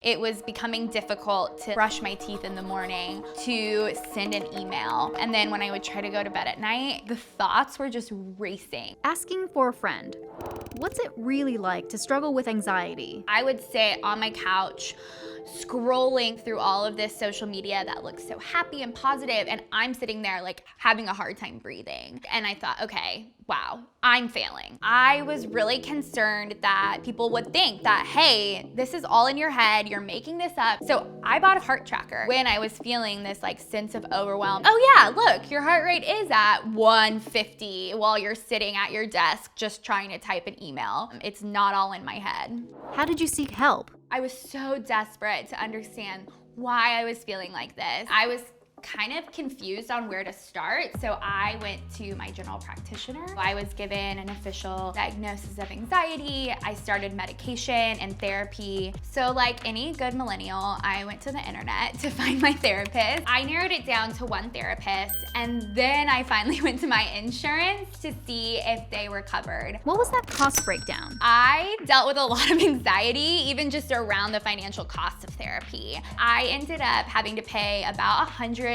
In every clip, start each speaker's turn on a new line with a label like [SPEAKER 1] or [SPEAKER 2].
[SPEAKER 1] It was becoming difficult to brush my teeth in the morning, to send an email. And then when I would try to go to bed at night, the thoughts were just racing.
[SPEAKER 2] Asking for a friend. What's it really like to struggle with anxiety?
[SPEAKER 1] I would sit on my couch, scrolling through all of this social media that looks so happy and positive, and I'm sitting there like having a hard time breathing. And I thought, okay, wow, I'm failing. I was really concerned that people would think that, hey, this is all in your head, you're making this up. So I bought a heart tracker when I was feeling this like sense of overwhelm. Oh yeah, look, your heart rate is at 150 while you're sitting at your desk just trying to type an email. It's not all in my head.
[SPEAKER 2] How did you seek help?
[SPEAKER 1] I was so desperate to understand why I was feeling like this. I was kind of confused on where to start, so I went to my general practitioner. I was given an official diagnosis of anxiety. I started medication and therapy. So like any good millennial, I went to the internet to find my therapist. I narrowed it down to one therapist, and then I finally went to my insurance to see if they were covered.
[SPEAKER 2] What was that cost breakdown?
[SPEAKER 1] I dealt with a lot of anxiety, even just around the financial cost of therapy. I ended up having to pay about $150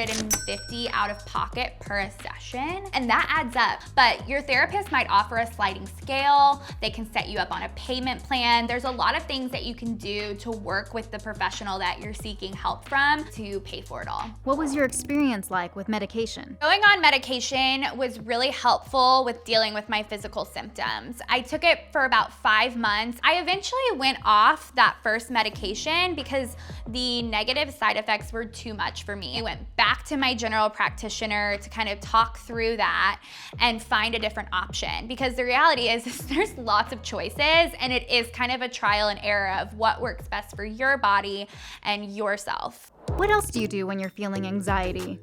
[SPEAKER 1] out of pocket per session, and that adds up. But your therapist might offer a sliding scale. They can set you up on a payment plan. There's a lot of things that you can do to work with the professional that you're seeking help from to pay for it all.
[SPEAKER 2] What was your experience like with medication?
[SPEAKER 1] Going on medication was really helpful with dealing with my physical symptoms. I took it for about 5 months. I eventually went off that first medication because the negative side effects were too much for me. I went back to my general practitioner to kind of talk through that and find a different option, because the reality is there's lots of choices, and it is kind of a trial and error of what works best for your body and yourself.
[SPEAKER 2] What else do you do when you're feeling anxiety?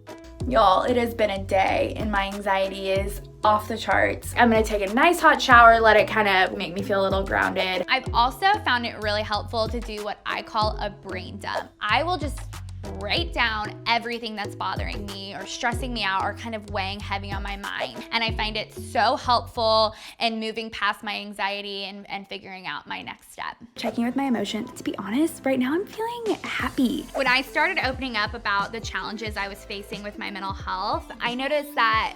[SPEAKER 1] Y'all, it has been a day and my anxiety is off the charts. I'm gonna take a nice hot shower, let it kind of make me feel a little grounded. I've also found it really helpful to do what I call a brain dump. I will just write down everything that's bothering me or stressing me out or kind of weighing heavy on my mind. And I find it so helpful in moving past my anxiety and figuring out my next step. Checking with my emotions. To be honest, right now I'm feeling happy. When I started opening up about the challenges I was facing with my mental health, I noticed that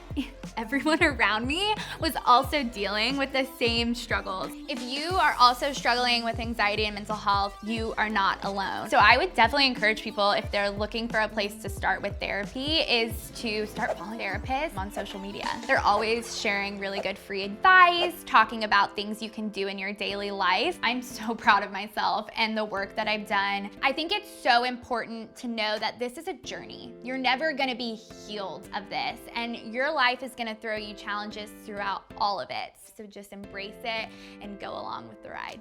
[SPEAKER 1] everyone around me was also dealing with the same struggles. If you are also struggling with anxiety and mental health, you are not alone. So I would definitely encourage people, if they're looking for a place to start with therapy, is to start following therapists on social media. They're always sharing really good free advice, talking about things you can do in your daily life. I'm so proud of myself and the work that I've done. I think it's so important to know that this is a journey. You're never gonna be healed of this, and your life is gonna throw you challenges throughout all of it. So just embrace it and go along with the ride.